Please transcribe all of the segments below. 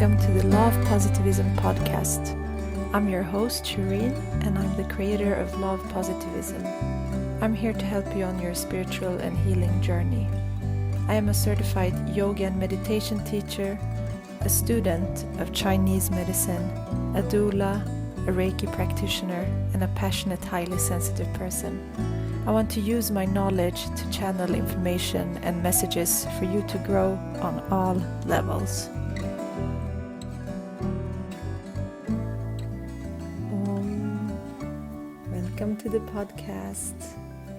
welcome to the Law of Positivism podcast. I'm your host, Shireen, and I'm the creator of Law of Positivism. I'm here to help you on your spiritual and healing journey. I am a certified yoga and meditation teacher, a student of Chinese medicine, a doula, a Reiki practitioner, and a passionate, highly sensitive person. I want to use my knowledge to channel information and messages for you to grow on all levels. Welcome to the podcast.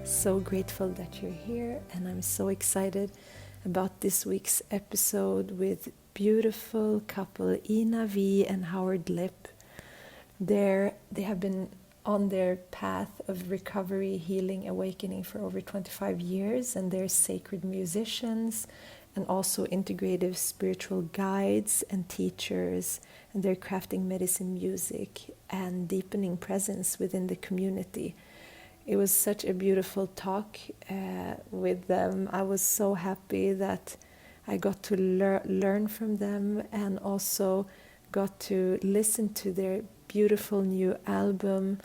So grateful that you're here, and I'm so excited about this week's episode with beautiful couple Ena Vie and Lipp. They have been on their path of recovery, healing, awakening for over 25 years, and they're sacred musicians and also integrative spiritual guides and teachers, and they're crafting medicine music and deepening presence within the community. It was such a beautiful talk with them. I was so happy that I got to learn from them and also got to listen to their beautiful new album,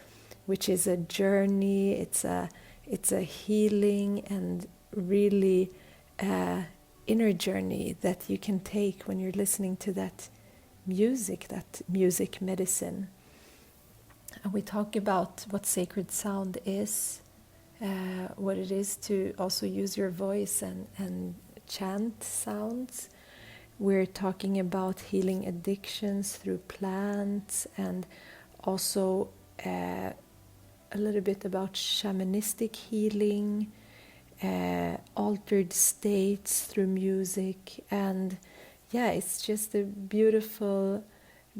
which is a journey. It's a healing and really inner journey that you can take when you're listening to that music medicine. And we talk about what sacred sound is, what it is to also use your voice and chant sounds. We're talking about healing addictions through plants, and also a little bit about shamanistic healing, altered states through music. And it's just a beautiful,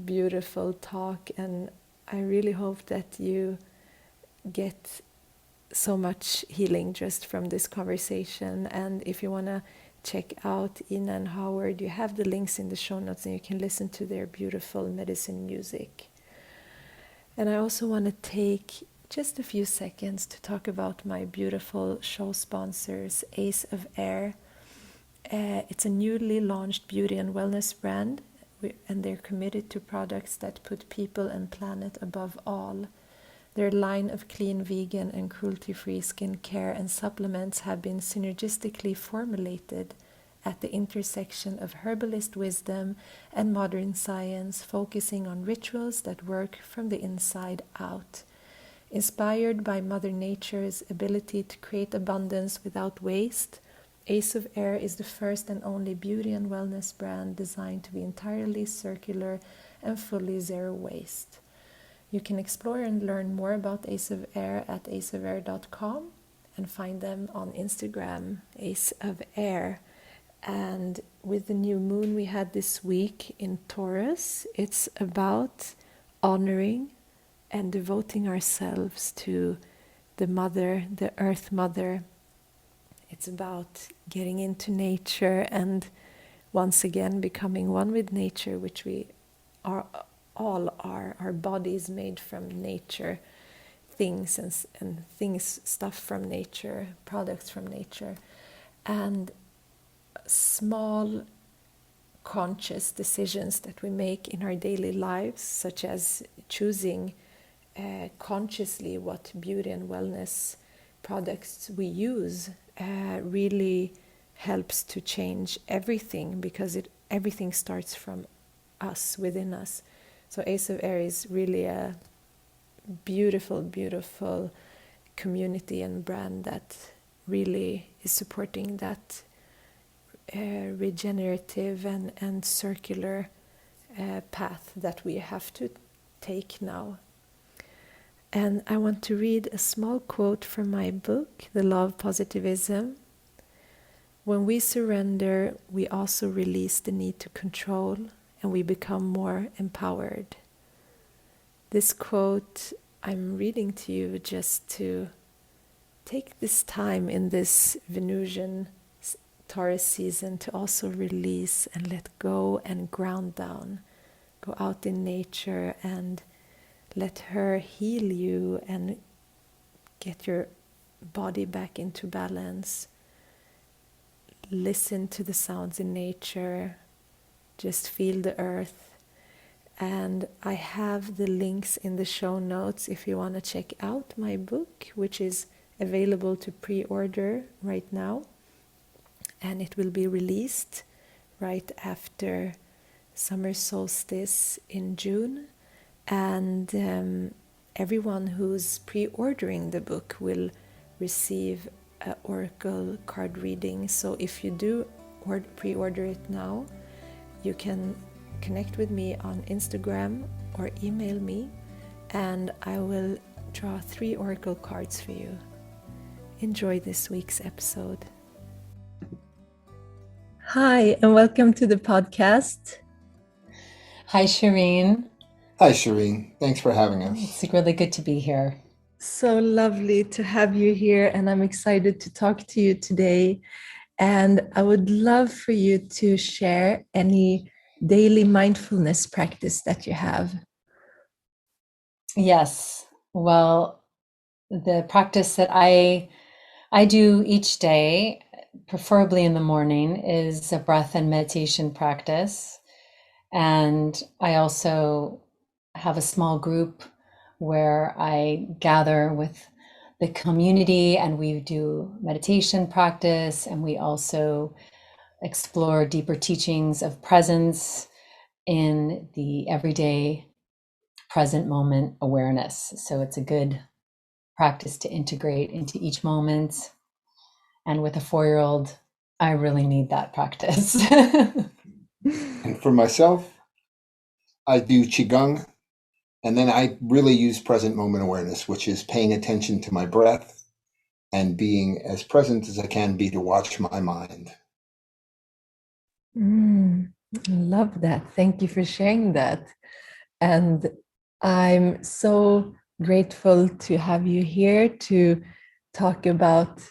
beautiful talk, and I really hope that you get so much healing just from this conversation. And if you want to check out Ena and Howard, you have the links in the show notes, and you can listen to their beautiful medicine music. And I also want to take just a few seconds to talk about my beautiful show sponsors, Ace of Air. It's a newly launched beauty and wellness brand, and they're committed to products that put people and planet above all. Their line of clean, vegan, and cruelty-free skincare and supplements have been synergistically formulated at the intersection of herbalist wisdom and modern science, focusing on rituals that work from the inside out. Inspired by Mother Nature's ability to create abundance without waste, Ace of Air is the first and only beauty and wellness brand designed to be entirely circular and fully zero waste. You can explore and learn more about Ace of Air at aceofair.com and find them on Instagram, Ace of Air. And with the new moon we had this week in Taurus, it's about honoring and devoting ourselves to the mother, the earth mother. It's about getting into nature and once again becoming one with nature, which we are all are. Our body is made from nature, things and things, stuff from nature, products from nature. And small conscious decisions that we make in our daily lives, such as choosing consciously what beauty and wellness products we use, really helps to change everything, because everything starts from us, within us. So Ace of Air is really a beautiful, beautiful community and brand that really is supporting that regenerative and circular path that we have to take now. And I want to read a small quote from my book, The Law of Positivism. When we surrender, we also release the need to control, and we become more empowered. This quote I'm reading to you just to take this time in this Venusian Taurus season to also release and let go and ground down. Go out in nature and let her heal you and get your body back into balance. Listen to the sounds in nature. Just feel the earth. And I have the links in the show notes if you want to check out my book, which is available to pre-order right now. And it will be released right after summer solstice in June. And everyone who's pre-ordering the book will receive an oracle card reading. So if you do pre-order it now, you can connect with me on Instagram or email me, and I will draw 3 oracle cards for you. Enjoy this week's episode. Hi, and welcome to the podcast. Hi, Shireen. Hi, Shireen. Thanks for having us. It's really good to be here. So lovely to have you here, and I'm excited to talk to you today. And I would love for you to share any daily mindfulness practice that you have. Yes. Well, the practice that I do each day, preferably in the morning, is a breath and meditation practice. And I also have a small group where I gather with the community and we do meditation practice, and we also explore deeper teachings of presence in the everyday present moment awareness. So it's a good practice to integrate into each moment. And with a 4-year-old, I really need that practice. And for myself, I do Qigong, and then I really use present moment awareness, which is paying attention to my breath and being as present as I can be to watch my mind. Love that. Thank you for sharing that. And I'm so grateful to have you here to talk about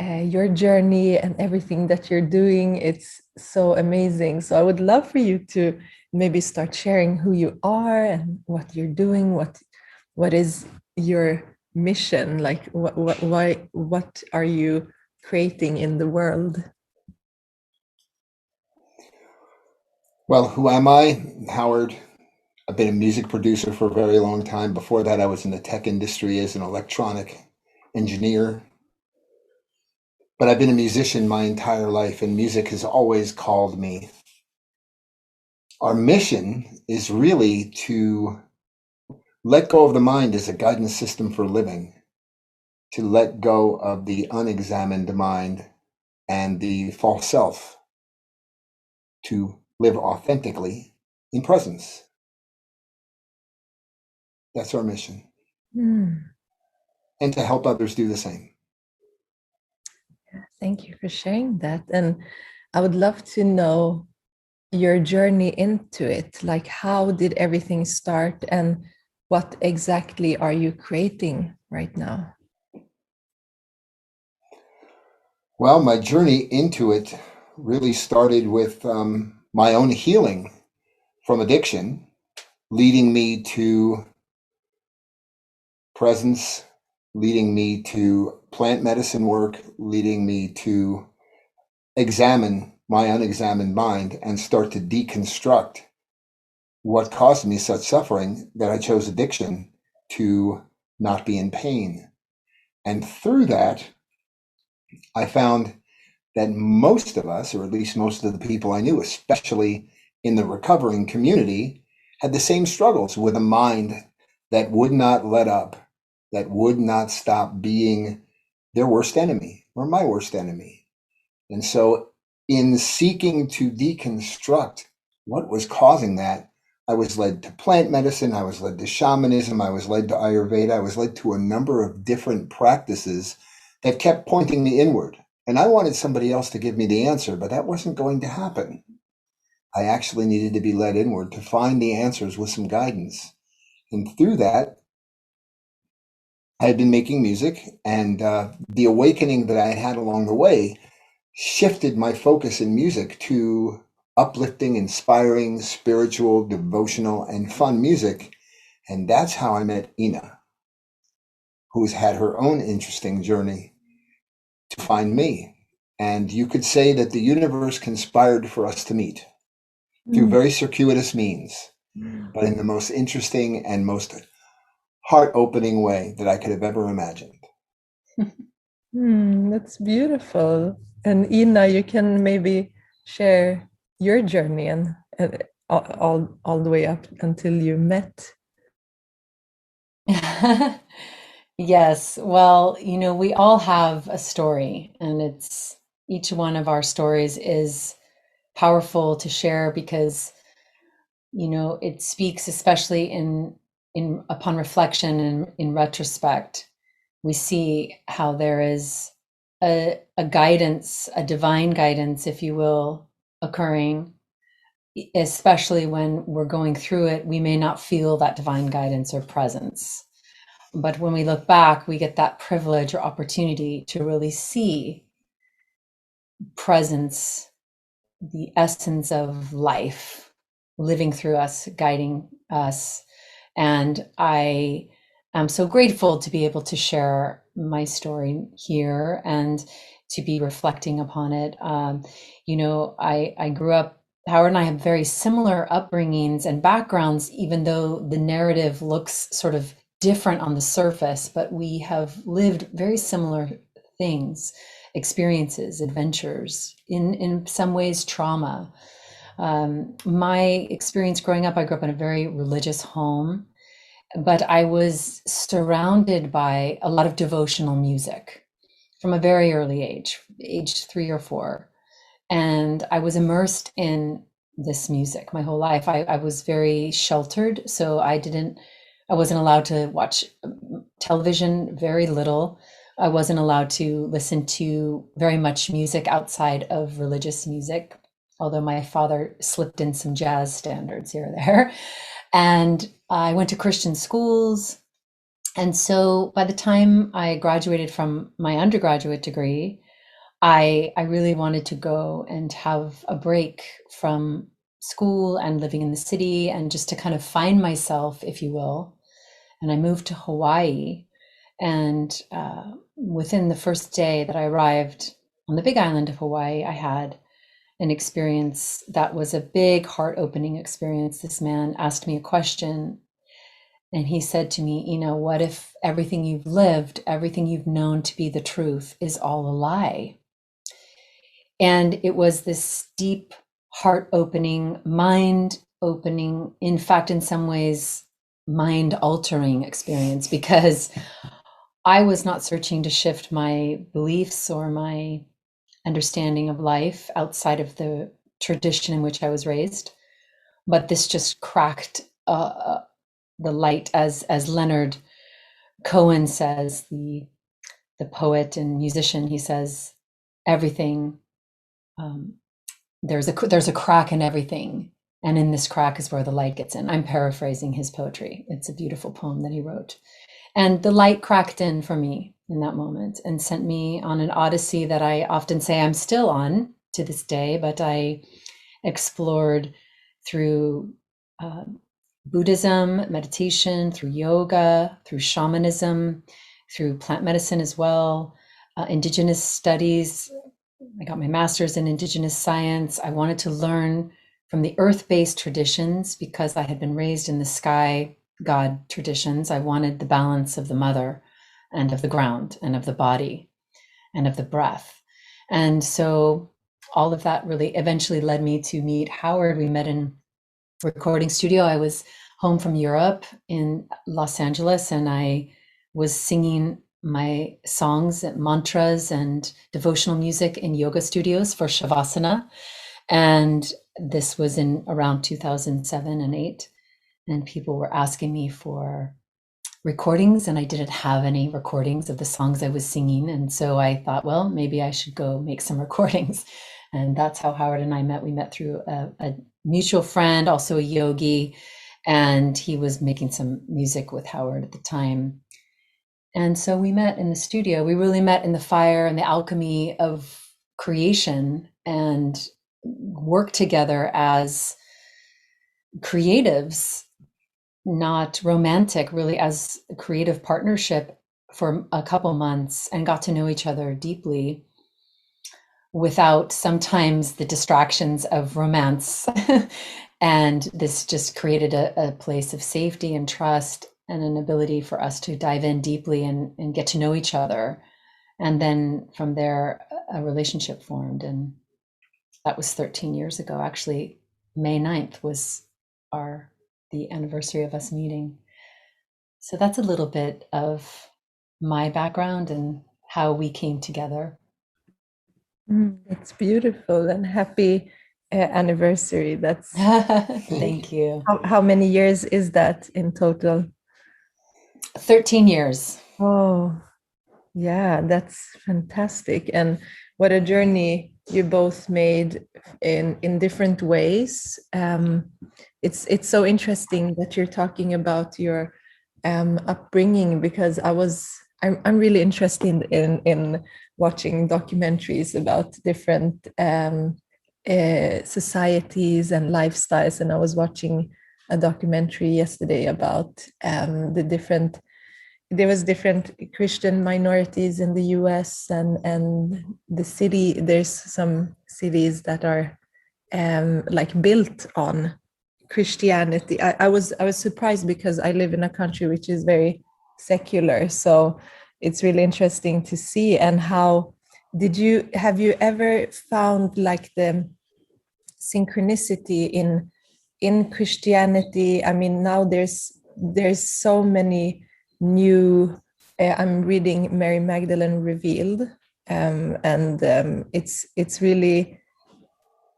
your journey and everything that you're doing. It's so amazing. So I would love for you to maybe start sharing who you are and what you're doing. What is your mission? Like, what are you creating in the world? Well, who am I? Howard. I've been a music producer for a very long time. Before that, I was in the tech industry as an electronic engineer. But I've been a musician my entire life, and music has always called me. Our mission is really to let go of the mind as a guidance system for living, to let go of the unexamined mind and the false self, to live authentically in presence. That's our mission. And to help others do the same. Thank you for sharing that. And I would love to know your journey into it. Like, how did everything start, and what exactly are you creating right now? Well, my journey into it really started with my own healing from addiction, leading me to presence, leading me to plant medicine work, leading me to examine my unexamined mind and start to deconstruct what caused me such suffering that I chose addiction to not be in pain. And through that, I found that most of us, or at least most of the people I knew, especially in the recovering community, had the same struggles with a mind that would not let up, that would not stop being their worst enemy or my worst enemy. And so in seeking to deconstruct what was causing that, I was led to plant medicine, I was led to shamanism, I was led to Ayurveda, I was led to a number of different practices that kept pointing me inward. And I wanted somebody else to give me the answer, but that wasn't going to happen. I actually needed to be led inward to find the answers with some guidance. And through that, I had been making music, and the awakening that I had had along the way shifted my focus in music to uplifting, inspiring, spiritual, devotional, and fun music. And that's how I met Ena, who's had her own interesting journey to find me. And you could say that the universe conspired for us to meet through very circuitous means. but in the most interesting and most heart-opening way that I could have ever imagined. That's beautiful. And Ina, you can maybe share your journey and all the way up until you met. Yes, well, we all have a story, and each one of our stories is powerful to share because, it speaks, especially in upon reflection and in retrospect, we see how there is a guidance, a divine guidance, if you will, occurring, especially when we're going through it. We may not feel that divine guidance or presence. But when we look back, we get that privilege or opportunity to really see presence, the essence of life living through us, guiding us. And I am so grateful to be able to share my story here and to be reflecting upon it. I grew up, Howard and I have very similar upbringings and backgrounds, even though the narrative looks sort of different on the surface, but we have lived very similar things, experiences, adventures, in some ways trauma. My experience growing up, I grew up in a very religious home, but I was surrounded by a lot of devotional music from a very early age 3 or 4. And I was immersed in this music my whole life. I was very sheltered, so I wasn't allowed to watch television, very little. I wasn't allowed to listen to very much music outside of religious music, although my father slipped in some jazz standards here or there. And I went to Christian schools. And so by the time I graduated from my undergraduate degree, I really wanted to go and have a break from school and living in the city and just to kind of find myself, if you will. And I moved to Hawaii. And within the first day that I arrived on the big island of Hawaii, I had an experience that was a big heart opening experience. This man asked me a question, and he said to me, what if everything you've lived, everything you've known to be the truth is all a lie? And it was this deep, heart opening, mind opening, in fact, in some ways, mind altering experience, because I was not searching to shift my beliefs or my understanding of life outside of the tradition in which I was raised. But this just cracked the light, as Leonard Cohen says, the poet and musician. He says, everything, there's a crack in everything, and in this crack is where the light gets in. I'm paraphrasing his poetry. It's a beautiful poem that he wrote. And the light cracked in for me in that moment and sent me on an odyssey that I often say I'm still on to this day, but I explored through Buddhism, meditation, through yoga, through shamanism, through plant medicine as well, Indigenous studies. I got my master's in Indigenous Science. I wanted to learn from the earth-based traditions because I had been raised in the sky God traditions. I wanted the balance of the mother and of the ground and of the body and of the breath. And so all of that really eventually led me to meet Howard. We met in a recording studio. I was home from Europe in Los Angeles, and I was singing my songs and mantras and devotional music in yoga studios for Shavasana. And this was in around 2007 and 8. And people were asking me for recordings, and I didn't have any recordings of the songs I was singing. And so I thought, well, maybe I should go make some recordings. And that's how Howard and I met. We met through a mutual friend, also a yogi, and he was making some music with Howard at the time. And so we met in the studio. We really met in the fire and the alchemy of creation and worked together as creatives, not romantic, really as a creative partnership for a couple months, and got to know each other deeply without sometimes the distractions of romance And this just created a place of safety and trust and an ability for us to dive in deeply and get to know each other. And then from there, a relationship formed. And that was 13 years ago. Actually, May 9th was the anniversary of us meeting. So that's a little bit of my background and how we came together. That's beautiful, and happy anniversary. That's Thank you. how many years is that in total? 13 years. Oh, yeah, that's fantastic. And what a journey you both made in different ways. It's so interesting that you're talking about your upbringing, because I'm really interested in watching documentaries about different societies and lifestyles. And I was watching a documentary yesterday about there was different Christian minorities in the US, and there's some cities that are like built on Christianity. I was surprised because I live in a country which is very secular, so it's really interesting to see. And how have you ever found like the synchronicity in Christianity? I mean, now there's so many new. I'm reading Mary Magdalene Revealed, and it's really,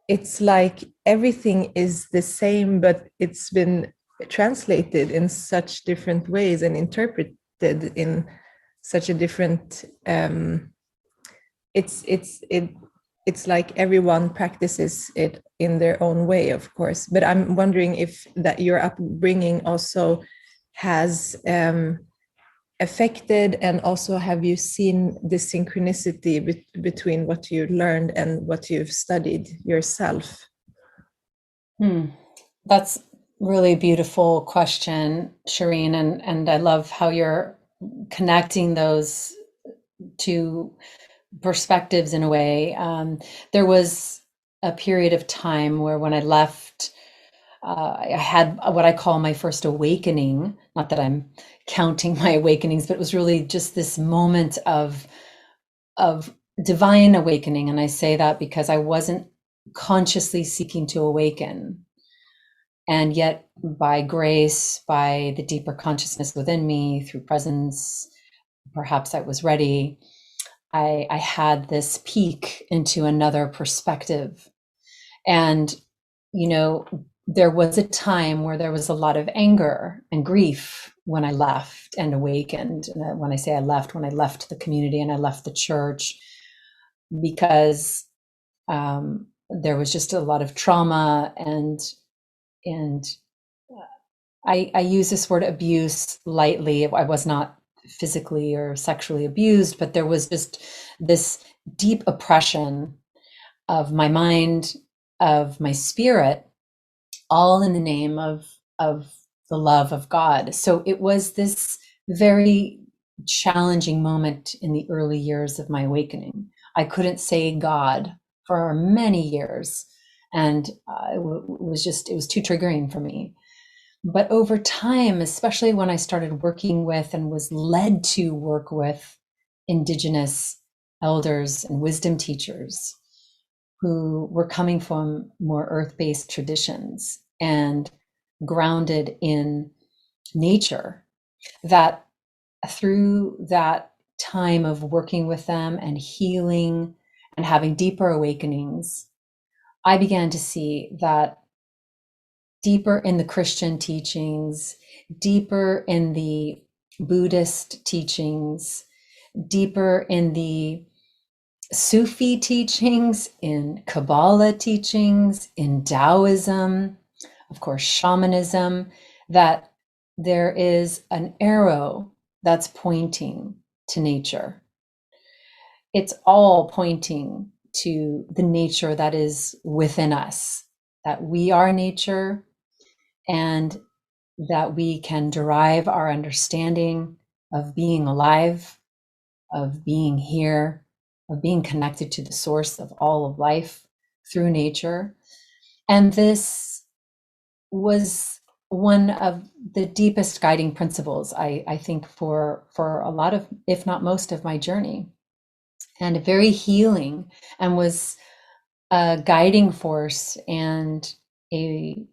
it's like everything is the same, but it's been translated in such different ways and interpreted in such a different. It's it's it it's like everyone practices it in their own way, of course. But I'm wondering if that your upbringing also has affected, and also have you seen the synchronicity between what you learned and what you've studied yourself? That's really beautiful question, Shireen, and I love how you're connecting those two perspectives in a way. There was a period of time where when I left, I had what I call my first awakening. Not that I'm counting my awakenings, but it was really just this moment of divine awakening. And I say that because I wasn't consciously seeking to awaken. And yet, by grace, by the deeper consciousness within me, through presence, perhaps I was ready. I had this peek into another perspective. And, you know, there was a time where there was a lot of anger and grief when I left and awakened. And when I say I left, when I left the community and I left the church, because there was just a lot of trauma, and I use this word abuse lightly. I was not physically or sexually abused, but there was just this deep oppression of my mind, of my spirit, all in the name of the love of God. So it was this very challenging moment in the early years of my awakening. I couldn't say God for many years, and it was too triggering for me. But over time, especially when I started working with and was led to work with Indigenous elders and wisdom teachers who were coming from more earth-based traditions and grounded in nature, that through that time of working with them and healing and having deeper awakenings, I began to see that deeper in the Christian teachings, deeper in the Buddhist teachings, deeper in the Sufi teachings, in Kabbalah teachings, in Taoism, of course, shamanism, that there is an arrow that's pointing to nature. It's all pointing to the nature that is within us, that we are nature, and that we can derive our understanding of being alive, of being here, of being connected to the source of all of life through nature. And this was one of the deepest guiding principles, I think, for a lot of, if not most of my journey, and very healing, and was a guiding force and a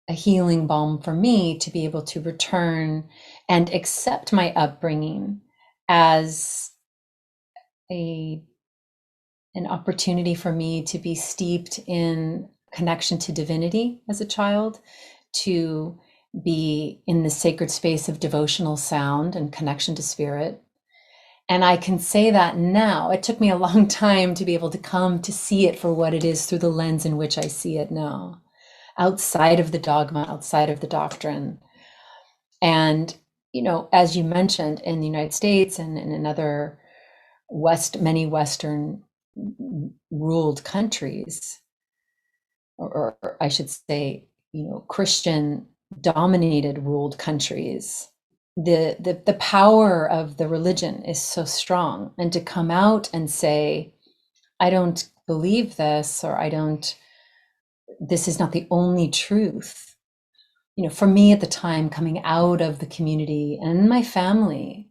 healing balm for me to be able to return and accept my upbringing as an opportunity for me to be steeped in connection to divinity as a child, to be in the sacred space of devotional sound and connection to spirit. And I can say that now. It took me a long time to be able to come to see it for what it is through the lens in which I see it now, outside of the dogma, outside of the doctrine. And, you know, as you mentioned, in the United States and in other many Western ruled countries, or I should say, you know, Christian dominated ruled countries, the power of the religion is so strong. And to come out and say, I don't believe this, or this is not the only truth. You know, for me at the time, coming out of the community and my family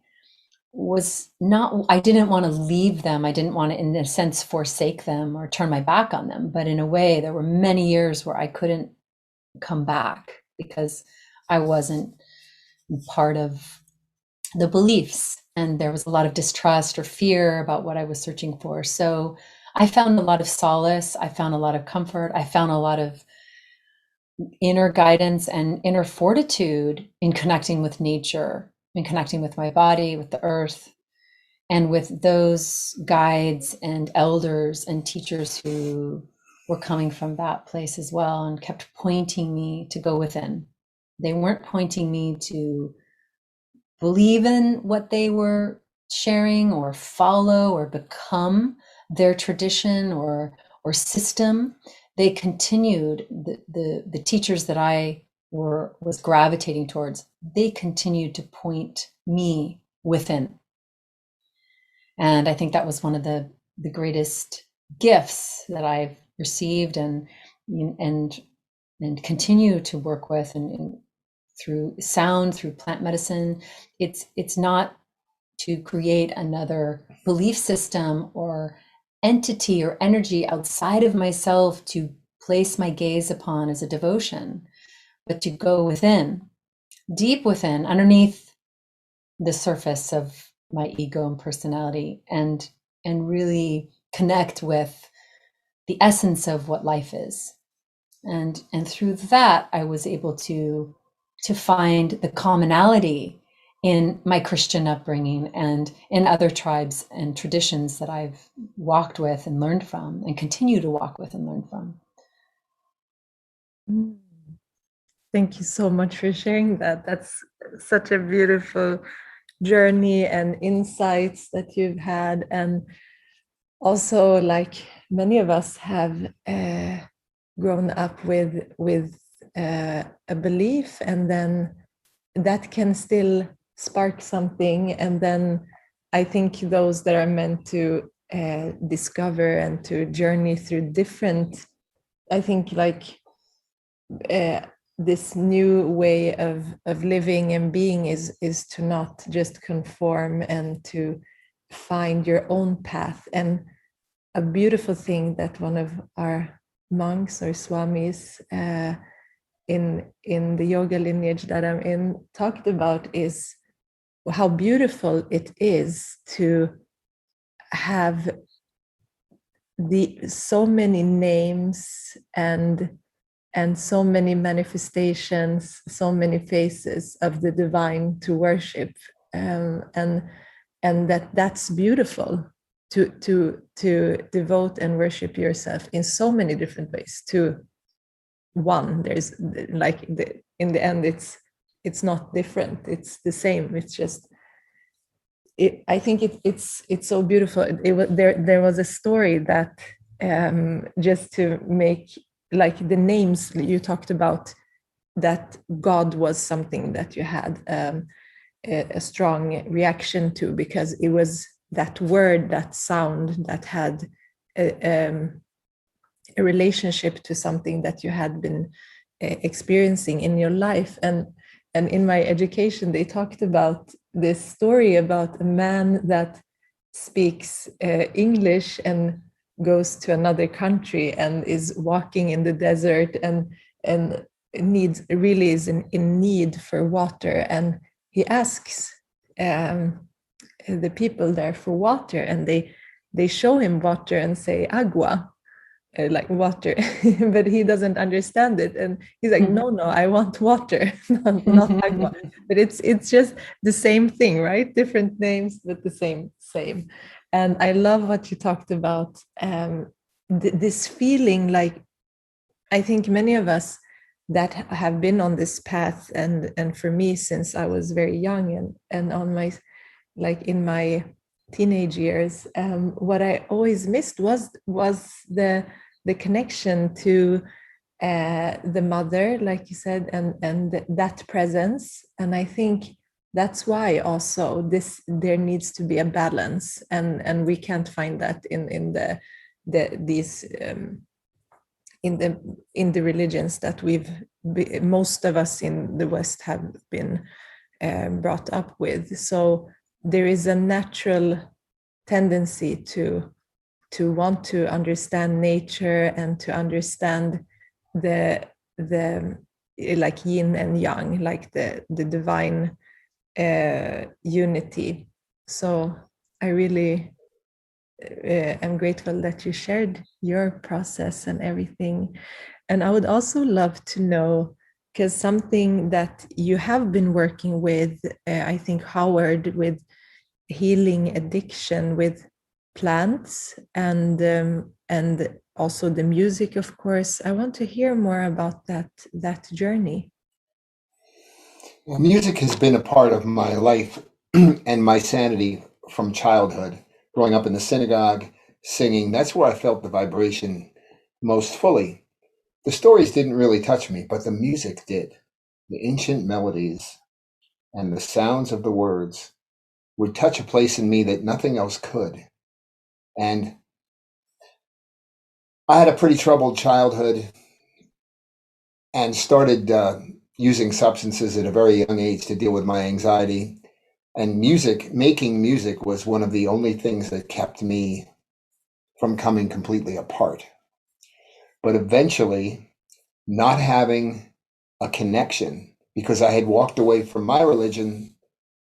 was not, I didn't want to leave them. I didn't want to, in a sense, forsake them or turn my back on them. But in a way, there were many years where I couldn't come back because I wasn't part of the beliefs. And there was a lot of distrust or fear about what I was searching for. So I found a lot of solace. I found a lot of comfort. I found a lot of inner guidance and inner fortitude in connecting with nature, in connecting with my body, with the earth, and with those guides and elders and teachers who were coming from that place as well and kept pointing me to go within. They weren't pointing me to believe in what they were sharing or follow or become their tradition or system. They continued, the teachers that I was gravitating towards, they continued to point me within. And I think that was one of the greatest gifts that I've received and continue to work with, and through sound, through plant medicine. It's not to create another belief system or entity or energy outside of myself to place my gaze upon as a devotion, but to go within, deep within, underneath the surface of my ego and personality, and really connect with the essence of what life is. And through that, I was able to find the commonality in my Christian upbringing and in other tribes and traditions that I've walked with and learned from and continue to walk with and learn from. Thank you so much for sharing that. That's such a beautiful journey and insights that you've had. And also, like many of us have grown up with a belief, and then that can still spark something. And then I think those that are meant to discover and to journey through different, I think like this new way of living and being is to not just conform and to find your own path. And a beautiful thing that one of our monks or swamis in the yoga lineage that I'm in talked about is how beautiful it is to have so many names and so many manifestations, so many faces of the divine to worship, and that's beautiful to devote and worship yourself in so many different ways to one. There's like in the end, it's not different. It's the same. It's just. I think it's so beautiful. There was a story that just to make, like the names you talked about, that God was something that you had a strong reaction to, because it was that word, that sound that had a relationship to something that you had been experiencing in your life. And in my education, they talked about this story about a man that speaks English and goes to another country and is walking in the desert and needs really is in need for water, and he asks the people there for water, and they show him water and say agua, like water, but he doesn't understand it, and he's like, no, I want water, not agua. But it's just the same thing, right? Different names, but the same. And I love what you talked about, this feeling like, I think many of us that have been on this path, and for me since I was very young, and on my, like in my teenage years, what I always missed was the connection to the mother, like you said, and that presence. And I think that's why also there needs to be a balance, and we can't find that in these in the religions that most of us in the West have been brought up with. So there is a natural tendency to want to understand nature and to understand the like yin and yang, like the divine unity. So I really am grateful that you shared your process and everything. And I would also love to know, because something that you have been working with, I think Howard, with healing addiction with plants, and also the music, of course. I want to hear more about that journey. Well, music has been a part of my life and my sanity from childhood. Growing up in the synagogue, singing, that's where I felt the vibration most fully. The stories didn't really touch me, but the music did. The ancient melodies and the sounds of the words would touch a place in me that nothing else could. And I had a pretty troubled childhood and started using substances at a very young age to deal with my anxiety. And making music was one of the only things that kept me from coming completely apart. But eventually, not having a connection, because I had walked away from my religion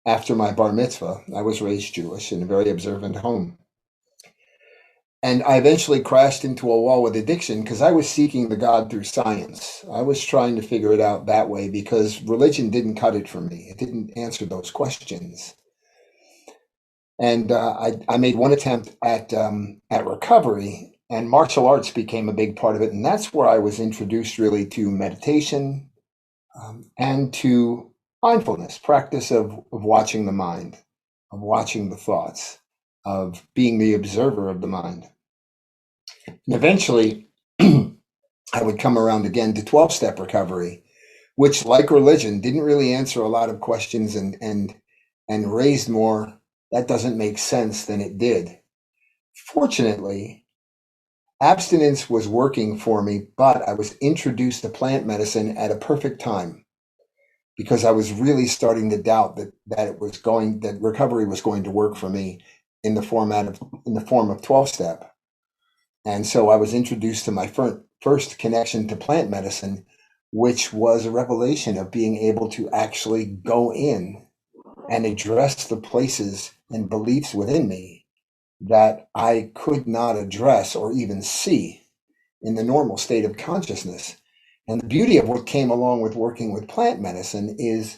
after my bar mitzvah. I was raised Jewish in a very observant home. And I eventually crashed into a wall with addiction because I was seeking the God through science. I was trying to figure it out that way because religion didn't cut it for me. It didn't answer those questions. And I made one attempt at recovery, and martial arts became a big part of it. And that's where I was introduced really to meditation and to mindfulness, practice of watching the mind, of watching the thoughts, of being the observer of the mind. And eventually, I would come around again to 12-step recovery, which, like religion, didn't really answer a lot of questions and raised more that doesn't make sense than it did. Fortunately, abstinence was working for me, but I was introduced to plant medicine at a perfect time because I was really starting to doubt that recovery was going to work for me in the form of 12-step. And so I was introduced to my first connection to plant medicine, which was a revelation of being able to actually go in and address the places and beliefs within me that I could not address or even see in the normal state of consciousness. And the beauty of what came along with working with plant medicine is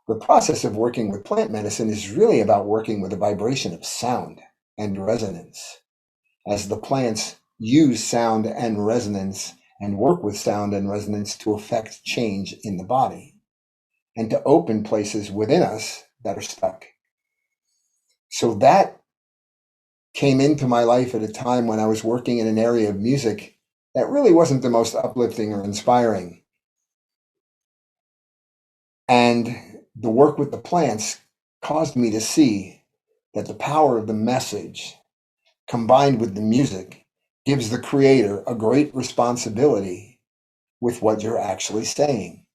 the process of working with plant medicine is really about working with the vibration of sound and resonance. As the plants use sound and resonance and work with sound and resonance to affect change in the body and to open places within us that are stuck. So that came into my life at a time when I was working in an area of music that really wasn't the most uplifting or inspiring. And the work with the plants caused me to see that the power of the message combined with the music gives the creator a great responsibility with what you're actually saying,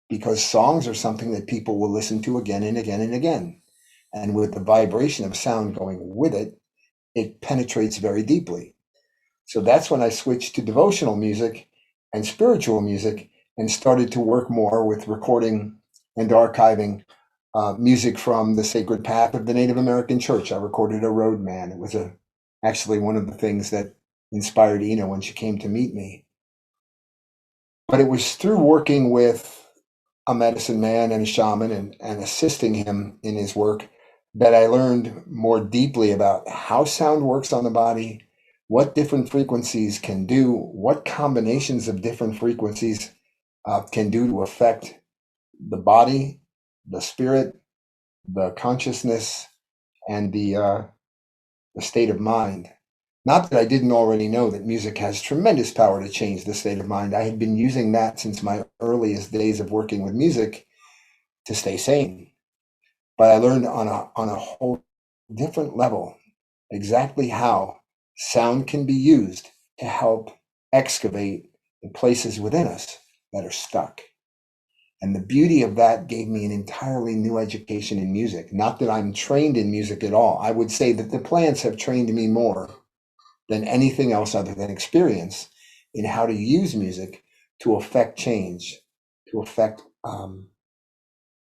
because songs are something that people will listen to again and again and again. And with the vibration of sound going with it, it penetrates very deeply. So that's when I switched to devotional music and spiritual music and started to work more with recording and archiving music from the sacred path of the Native American Church. I recorded a roadman. It was actually one of the things that inspired Ena when she came to meet me. But it was through working with a medicine man and a shaman and assisting him in his work that I learned more deeply about how sound works on the body, what different frequencies can do, what combinations of different frequencies can do to affect the body, the spirit, the consciousness, and the state of mind. Not that I didn't already know that music has tremendous power to change the state of mind. I had been using that since my earliest days of working with music to stay sane. But I learned on a whole different level exactly how sound can be used to help excavate the places within us that are stuck. And the beauty of that gave me an entirely new education in music. Not that I'm trained in music at all. I would say that the plants have trained me more than anything else other than experience in how to use music to affect change, to affect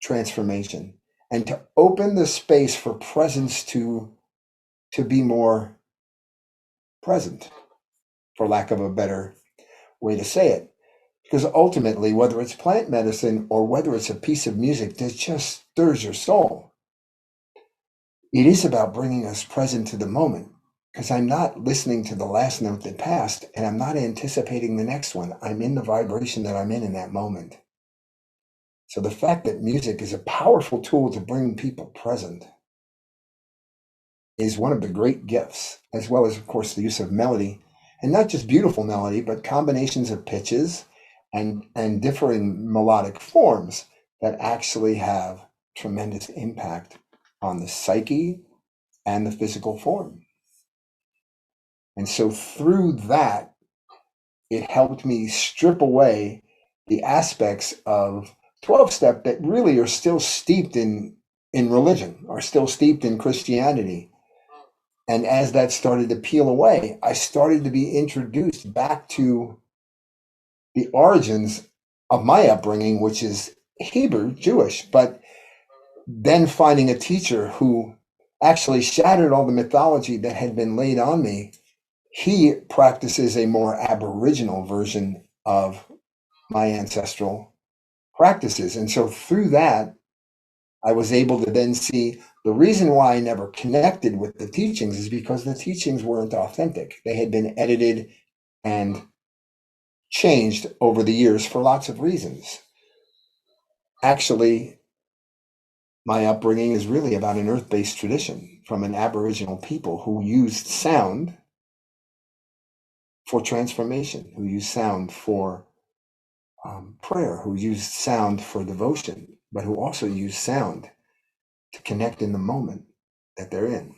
transformation, and to open the space for presence to be more present, for lack of a better way to say it. Because ultimately, whether it's plant medicine or whether it's a piece of music that just stirs your soul, it is about bringing us present to the moment. Because I'm not listening to the last note that passed, and I'm not anticipating the next one. I'm in the vibration that I'm in that moment. So the fact that music is a powerful tool to bring people present is one of the great gifts, as well as, of course, the use of melody, and not just beautiful melody, but combinations of pitches and differing melodic forms that actually have tremendous impact on the psyche and the physical form. And so through that, it helped me strip away the aspects of 12-step that really are still steeped in religion, are still steeped in Christianity. And as that started to peel away, I started to be introduced back to the origins of my upbringing, which is Hebrew, Jewish, but then finding a teacher who actually shattered all the mythology that had been laid on me. He practices a more Aboriginal version of my ancestral practices. And so through that, I was able to then see the reason why I never connected with the teachings is because the teachings weren't authentic. They had been edited and changed over the years for lots of reasons. Actually, my upbringing is really about an earth-based tradition from an Aboriginal people who used sound for transformation, who used sound for prayer, who used sound for devotion, but who also used sound to connect in the moment that they're in.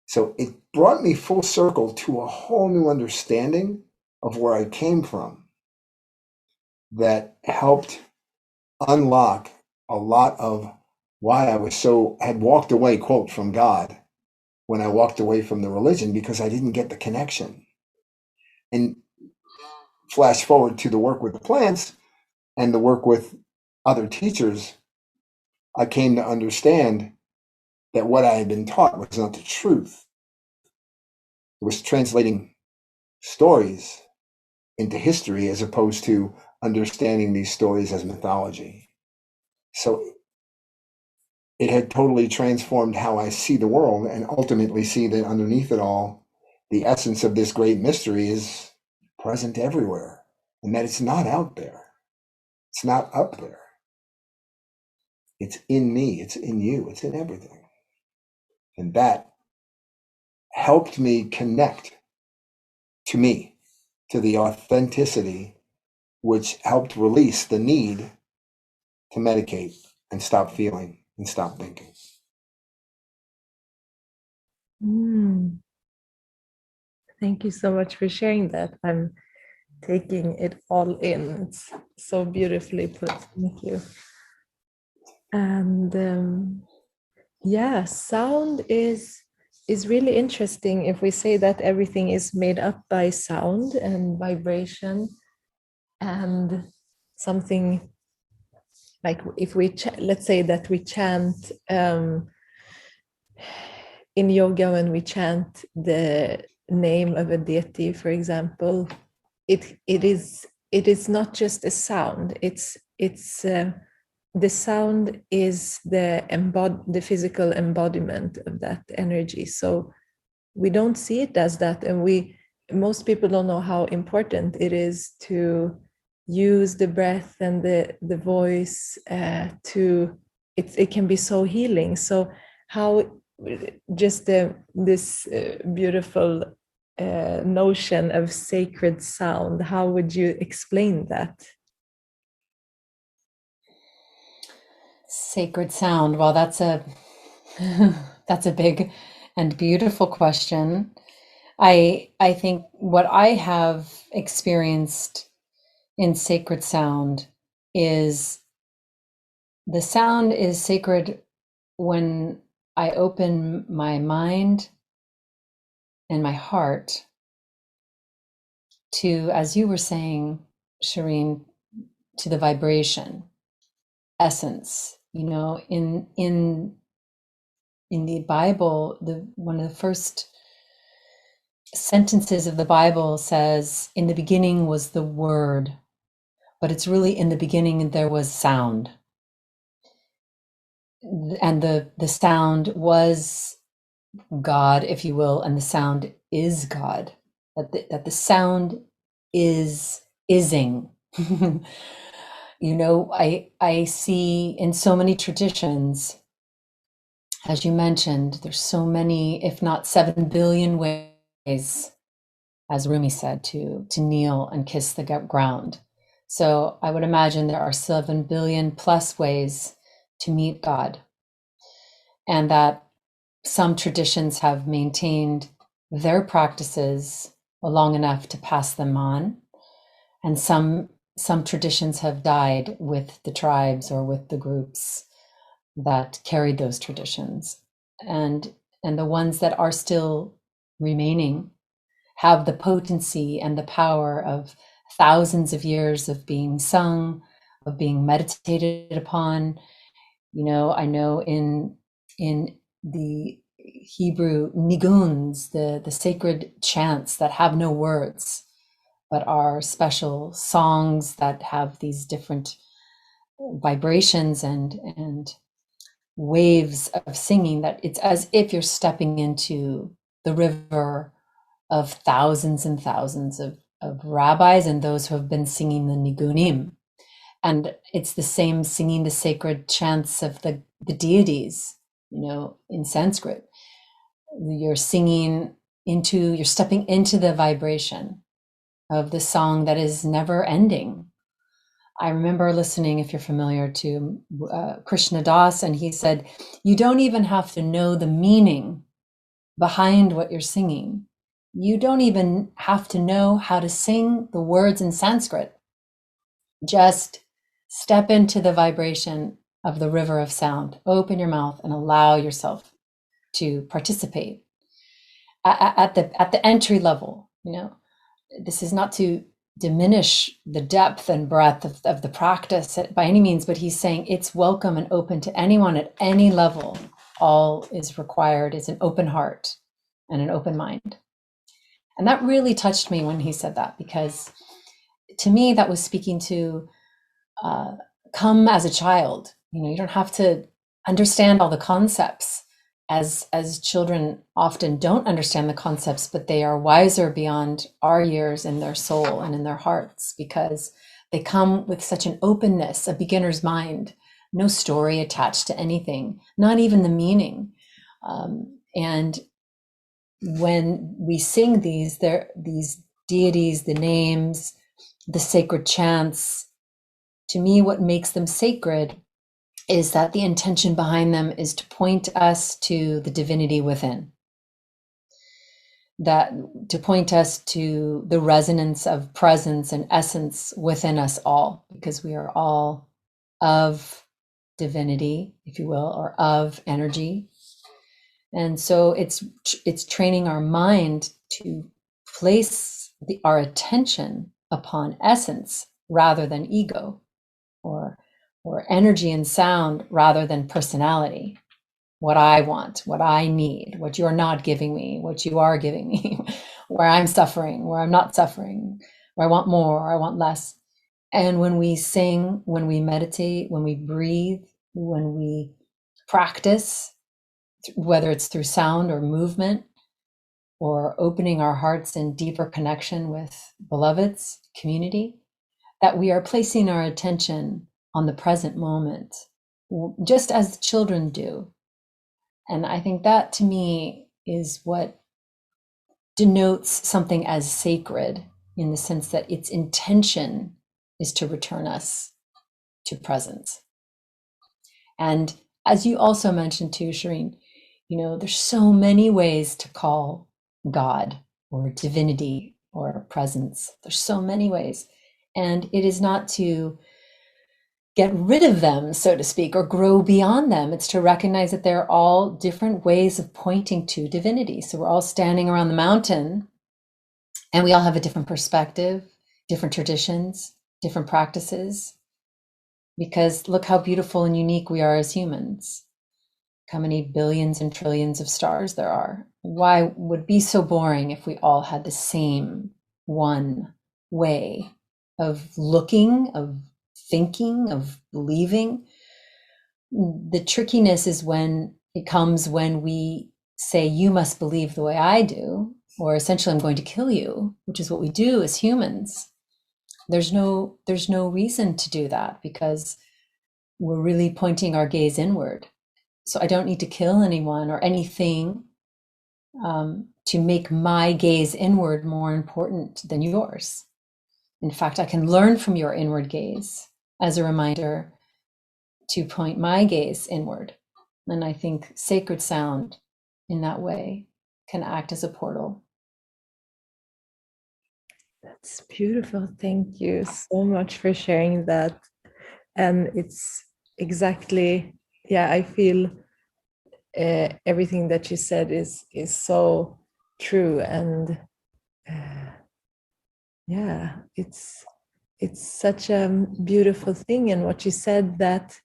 So it brought me full circle to a whole new understanding of where I came from that helped unlock a lot of why I had walked away, quote, from God when I walked away from the religion, because I didn't get the connection. And flash forward to the work with the plants and the work with other teachers, I came to understand that what I had been taught was not the truth. It was translating stories into history as opposed to understanding these stories as mythology. So it had totally transformed how I see the world, and ultimately see that underneath it all, the essence of this great mystery is present everywhere, and that it's not out there. It's not up there. It's in me, it's in you, it's in everything. And that helped me connect to me, to the authenticity, which helped release the need to medicate and stop feeling and stop thinking. Thank you so much for sharing that. I'm taking it all in. It's so beautifully put. Thank you. And yeah, sound is really interesting. If we say that everything is made up by sound and vibration, and something like if we let's say that we chant in yoga, when we chant the name of a deity, for example, it is not just a sound. It's the sound is the physical embodiment of that energy. So we don't see it as that, and most people don't know how important it is to use the breath and the voice to it can be so healing. So how just this beautiful notion of sacred sound, how would you explain that? Sacred sound. Well, that's a that's a big and beautiful question. I think what I have experienced in sacred sound is the sound is sacred when I open my mind and my heart to, as you were saying, Shireen, to the vibration, essence. You know, in the Bible, one of the first sentences of the Bible says, "In the beginning was the Word," but it's really in the beginning there was sound, and the sound was God, if you will, and the sound is God. That the sound is ising. You know, I see in so many traditions, as you mentioned, there's so many, if not 7 billion ways, as Rumi said, to kneel and kiss the ground. So I would imagine there are 7 billion plus ways to meet God, and that some traditions have maintained their practices long enough to pass them on, and some traditions have died with the tribes or with the groups that carried those traditions, and the ones that are still remaining have the potency and the power of thousands of years of being sung, of being meditated upon. You know, I know in the Hebrew niguns, the sacred chants that have no words, but are special songs that have these different vibrations and waves of singing, that it's as if you're stepping into the river of thousands and thousands of rabbis and those who have been singing the nigunim. And it's the same singing the sacred chants of the deities, you know, in Sanskrit. You're singing you're stepping into the vibration of the song that is never ending. I remember listening, if you're familiar, to Krishna Das, and he said, you don't even have to know the meaning behind what you're singing. You don't even have to know how to sing the words in Sanskrit. Just step into the vibration of the river of sound. Open your mouth and allow yourself to participate at the entry level. You know, this is not to diminish the depth and breadth of the practice by any means, but he's saying it's welcome and open to anyone at any level. All is required is an open heart and an open mind. And that really touched me when he said that, because to me that was speaking to come as a child. You know, you don't have to understand all the concepts, as children often don't understand the concepts, but they are wiser beyond our years in their soul and in their hearts, because they come with such an openness, a beginner's mind, no story attached to anything, not even the meaning. And when we sing these deities, the names, the sacred chants, to me, what makes them sacred is that the intention behind them is to point us to the divinity within. that to point us to the resonance of presence and essence within us all, because we are all of divinity, if you will, or of energy. And so it's training our mind to place our attention upon essence rather than ego, or energy and sound rather than personality. What I want, what I need, what you're not giving me, what you are giving me, where I'm suffering, where I'm not suffering, where I want more, or I want less. And when we sing, when we meditate, when we breathe, when we practice, whether it's through sound or movement, or opening our hearts in deeper connection with beloveds, community, that we are placing our attention on the present moment, just as children do. And I think that to me is what denotes something as sacred, in the sense that its intention is to return us to presence. And as you also mentioned too, Shireen, there's so many ways to call God or divinity or presence. There's so many ways. And it is not to get rid of them, so to speak, or grow beyond them. It's to recognize that they're all different ways of pointing to divinity. So we're all standing around the mountain and we all have a different perspective, different traditions, different practices, because look how beautiful and unique we are as humans. How many billions and trillions of stars there are. Why would it be so boring if we all had the same one way of looking, of thinking, of believing? The trickiness is when it comes when we say, you must believe the way I do, or essentially I'm going to kill you, which is what we do as humans. There's no reason to do that, because we're really pointing our gaze inward. So I don't need to kill anyone or anything to make my gaze inward more important than yours. In fact, I can learn from your inward gaze as a reminder to point my gaze inward. And I think sacred sound in that way can act as a portal. That's beautiful. Thank you so much for sharing that. And it's exactly, I feel everything that you said is so true. And it's such a beautiful thing. And what you said, that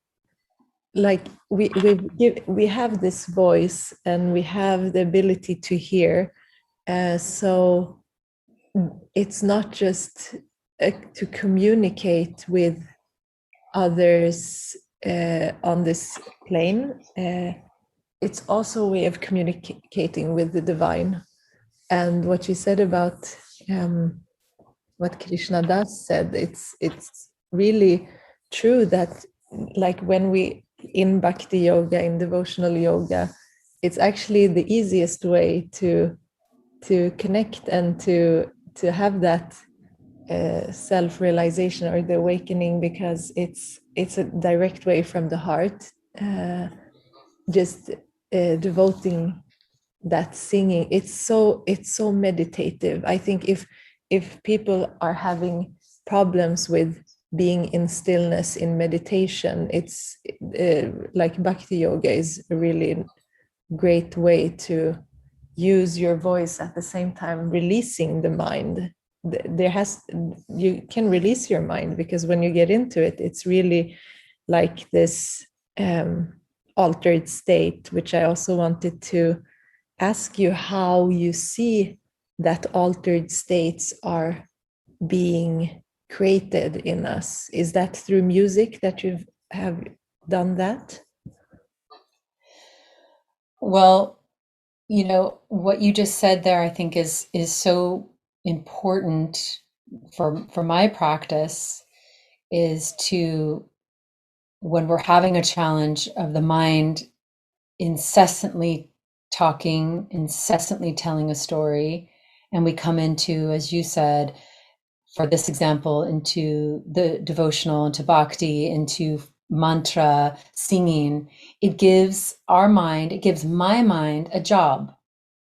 like we have this voice and we have the ability to hear, so it's not just to communicate with others on this plane, it's also a way of communicating with the divine. And what you said about what Krishna Das said, it's really true that, like, when we in bhakti yoga, in devotional yoga, it's actually the easiest way to connect and to have that self-realization or the awakening, because it's a direct way from the heart, just devoting that singing. It's so meditative. I think if people are having problems with being in stillness in meditation, it's like bhakti yoga is a really great way to use your voice at the same time releasing the mind. You can release your mind, because when you get into it, it's really like this altered state, which I also wanted to ask you how you see that altered states are being created in us. Is that through music that you have done that? Well, what you just said there, I think is so important for my practice, is to, when we're having a challenge of the mind incessantly talking, incessantly telling a story, and we come into, as you said, for this example, into the devotional, into bhakti, into mantra, singing, it gives my mind a job.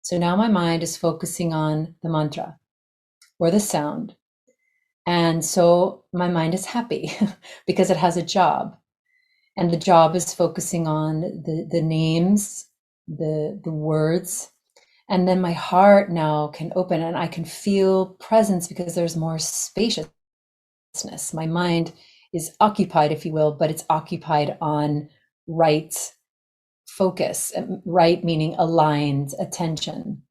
So now my mind is focusing on the mantra or the sound. And so my mind is happy because it has a job. And the job is focusing on the names, the words. And then my heart now can open and I can feel presence because there's more spaciousness. My mind is occupied, if you will, but it's occupied on right focus, right meaning aligned attention.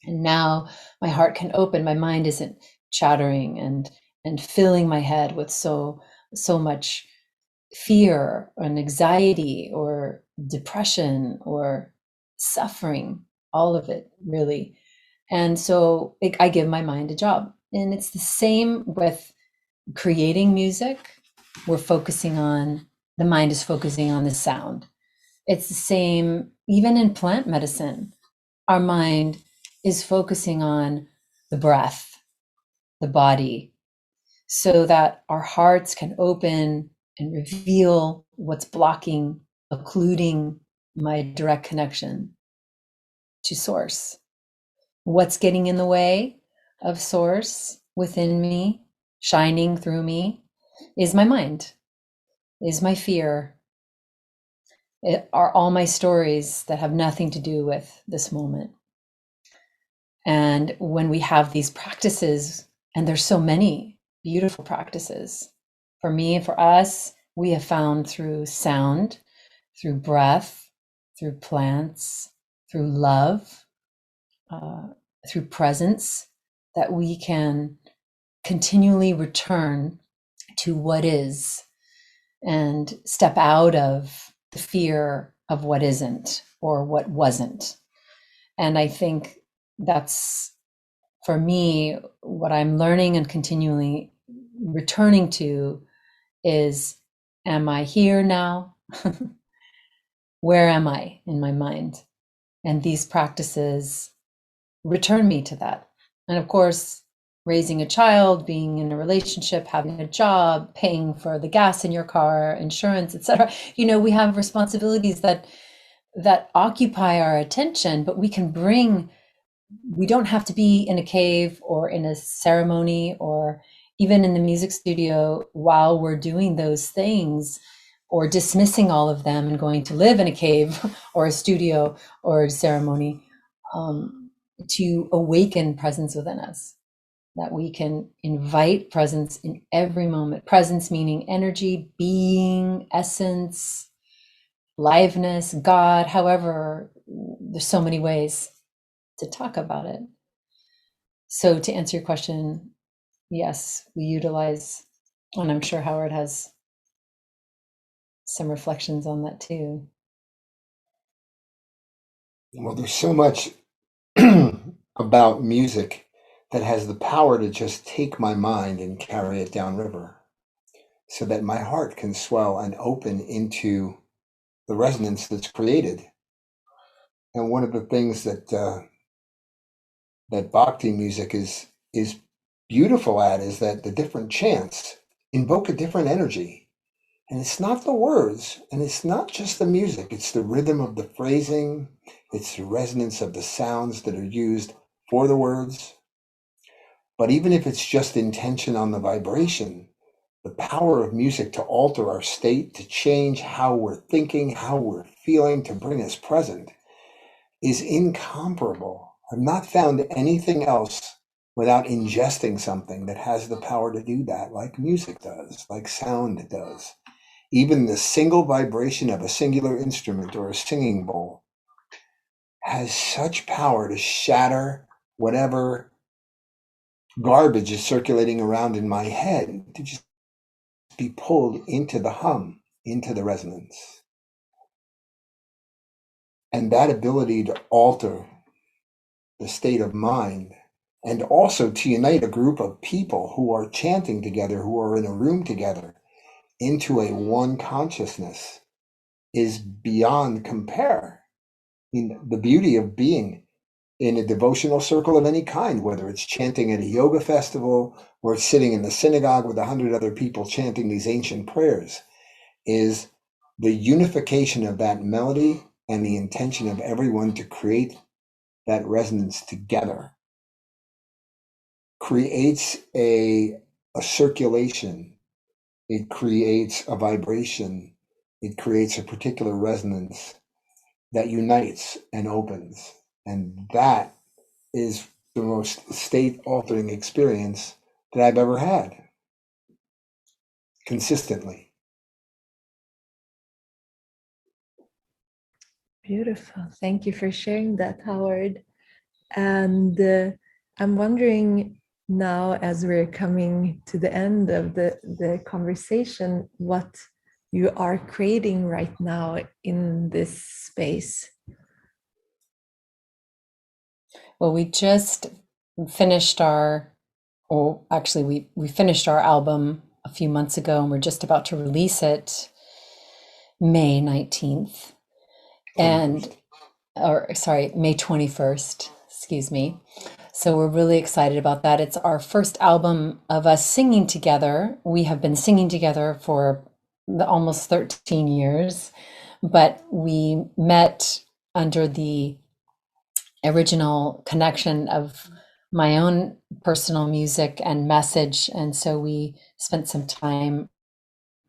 And now my heart can open. My mind isn't chattering and filling my head with so much fear and anxiety or depression or suffering, all of it really. And so I give my mind a job. And it's the same with creating music. We're focusing on, the mind is focusing on the sound. It's the same even in plant medicine. Our mind is focusing on the breath, the body, so that our hearts can open and reveal what's blocking, occluding my direct connection to source. What's getting in the way of source within me, shining through me, is my mind, is my fear. It are all my stories that have nothing to do with this moment. And when we have these practices, and there's so many beautiful practices, for me and for us, we have found through sound, through breath, through plants, through love, through presence, that we can continually return to what is and step out of the fear of what isn't or what wasn't. And I think that's, for me, what I'm learning and continually returning to is, am I here now? Where am I in my mind? And these practices return me to that. And of course, raising a child, being in a relationship, having a job, paying for the gas in your car, insurance, etc. We have responsibilities that occupy our attention, but we don't have to be in a cave or in a ceremony or even in the music studio while we're doing those things, or dismissing all of them and going to live in a cave or a studio or a ceremony, to awaken presence within us, that we can invite presence in every moment. Presence meaning energy, being, essence, liveness, God, however, there's so many ways to talk about it. So to answer your question, yes, we utilize, and I'm sure Howard has some reflections on that too. Well, there's so much about music that has the power to just take my mind and carry it downriver so that my heart can swell and open into the resonance that's created. And one of the things that that bhakti music is beautiful at is that the different chants invoke a different energy. And it's not the words, and it's not just the music, it's the rhythm of the phrasing, it's the resonance of the sounds that are used for the words. But even if it's just intention on the vibration, the power of music to alter our state, to change how we're thinking, how we're feeling, to bring us present, is incomparable. I've not found anything else without ingesting something that has the power to do that, like music does, like sound does. Even the single vibration of a singular instrument or a singing bowl has such power to shatter whatever garbage is circulating around in my head, to just be pulled into the hum, into the resonance. And that ability to alter the state of mind, and also to unite a group of people who are chanting together, who are in a room together, into a one consciousness, is beyond compare. I mean, the beauty of being in a devotional circle of any kind, whether it's chanting at a yoga festival or it's sitting in the synagogue with 100 other people chanting these ancient prayers, is the unification of that melody and the intention of everyone to create that resonance together creates a circulation. It creates a vibration. It creates a particular resonance that unites and opens. And that is the most state-altering experience that I've ever had consistently. Beautiful. Thank you for sharing that, Howard. And I'm wondering now, as we're coming to the end of the conversation, what you are creating right now in this space. Well, we just finished we finished our album a few months ago, and we're just about to release it May 19th. 21st. May 21st, excuse me. So we're really excited about that. It's our first album of us singing together. We have been singing together for almost 13 years, but we met under the original connection of my own personal music and message. And so we spent some time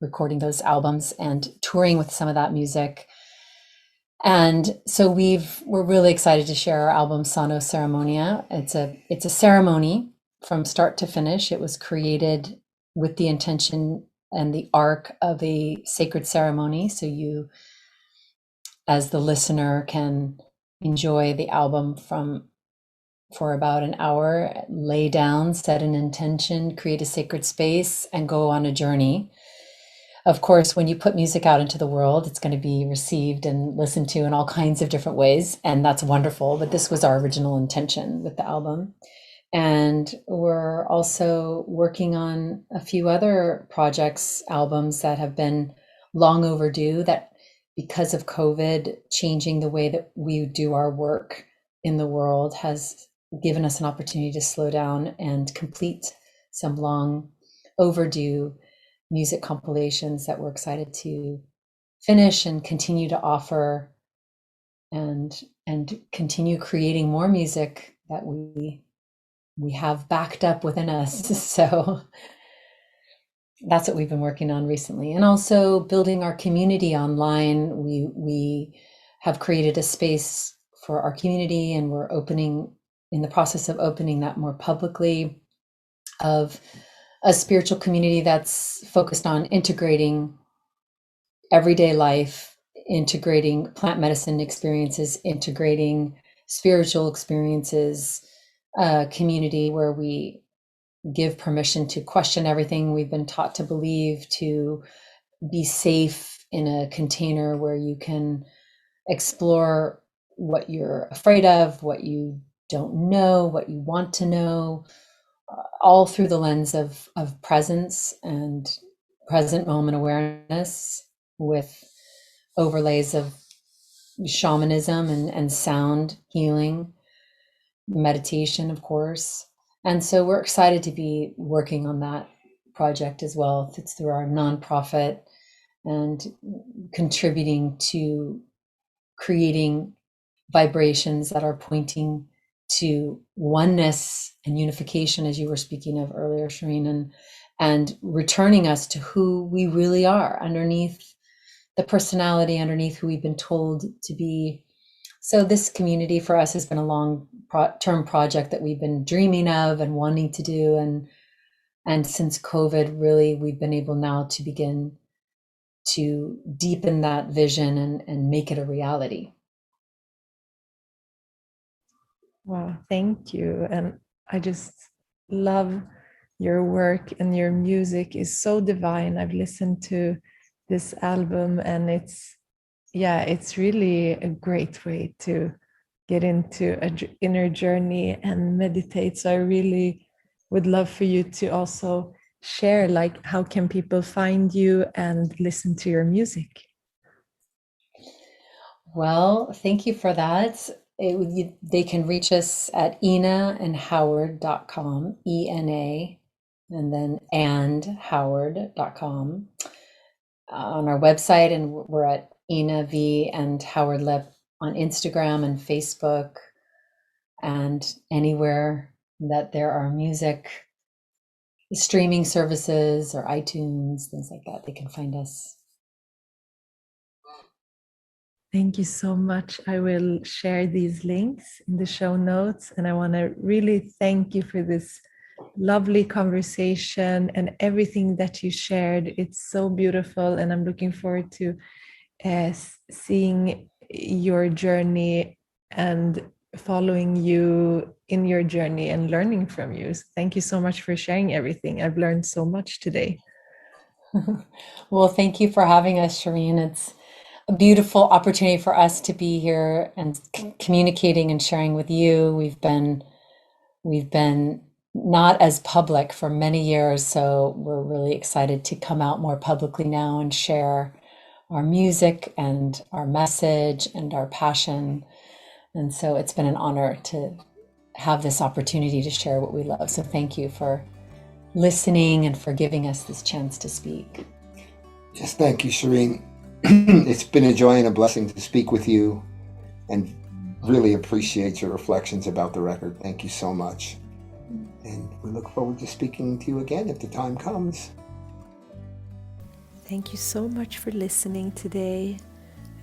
recording those albums and touring with some of that music. And so we're really excited to share our album Sano Ceremonia. It's a ceremony from start to finish. It was created with the intention and the arc of a sacred ceremony. So you, as the listener, can enjoy the album for about an hour, lay down, set an intention, create a sacred space, and go on a journey. Of course, when you put music out into the world, it's going to be received and listened to in all kinds of different ways, and that's wonderful. But this was our original intention with the album. And we're also working on a few other projects, albums that have been long overdue, that because of COVID, changing the way that we do our work in the world has given us an opportunity to slow down and complete some long overdue music compilations that we're excited to finish and continue to offer and continue creating more music that we have backed up within us. So that's what we've been working on recently. And also building our community online. We have created a space for our community, and we're in the process of opening that more publicly, of a spiritual community that's focused on integrating everyday life, integrating plant medicine experiences, integrating spiritual experiences, a community where we give permission to question everything we've been taught to believe, to be safe in a container where you can explore what you're afraid of, what you don't know, what you want to know, all through the lens of presence and present moment awareness, with overlays of shamanism and sound healing, meditation, of course. And so we're excited to be working on that project as well. It's through our nonprofit and contributing to creating vibrations that are pointing to oneness and unification, as you were speaking of earlier, Shireen, and returning us to who we really are underneath the personality, underneath who we've been told to be. So this community for us has been a long-term project that we've been dreaming of and wanting to do. And since COVID, really, we've been able now to begin to deepen that vision and make it a reality. Wow, thank you. And I just love your work, and your music is so divine. I've listened to this album, and it's really a great way to get into an inner journey and meditate. So I really would love for you to also share, like, how can people find you and listen to your music? Well, thank you for that. They can reach us at enaandhoward.com, ENA, and then andhoward.com on our website. And we're at Ena Vie and Howard Lipp on Instagram and Facebook. And anywhere that there are music streaming services or iTunes, things like that, they can find us. Thank you so much. I will share these links in the show notes. And I want to really thank you for this lovely conversation and everything that you shared. It's so beautiful. And I'm looking forward to seeing your journey and following you in your journey and learning from you. So thank you so much for sharing everything. I've learned so much today. Well, thank you for having us, Shireen. It's a beautiful opportunity for us to be here and communicating and sharing with you. We've been not as public for many years, so we're really excited to come out more publicly now and share our music and our message and our passion. And so it's been an honor to have this opportunity to share what we love. So thank you for listening and for giving us this chance to speak. Yes, thank you, Shireen. It's been a joy and a blessing to speak with you, and really appreciate your reflections about the record. Thank you so much. And we look forward to speaking to you again if the time comes. Thank you so much for listening today.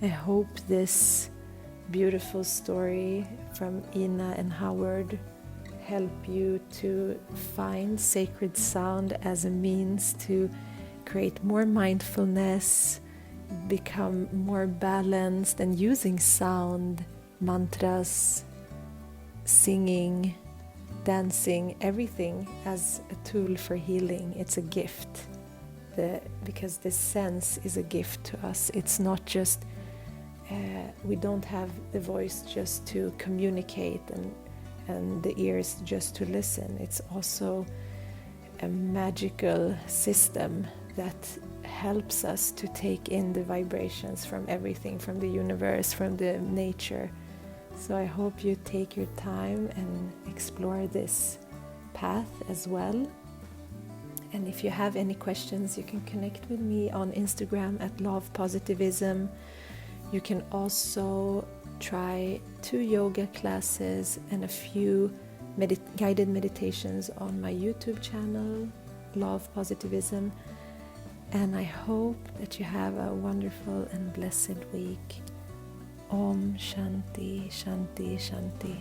I hope this beautiful story from Ena and Howard help you to find sacred sound as a means to create more mindfulness, become more balanced, and using sound, mantras, singing, dancing, everything as a tool for healing. It's a gift. Because this sense is a gift to us. It's not just, we don't have the voice just to communicate and the ears just to listen. It's also a magical system that helps us to take in the vibrations from everything, from the universe, from the nature. So I hope you take your time and explore this path as well. And if you have any questions, you can connect with me on Instagram at Love Positivism. You can also try 2 yoga classes and a few guided meditations on my YouTube channel, Love Positivism. And I hope that you have a wonderful and blessed week. Om Shanti, Shanti, Shanti.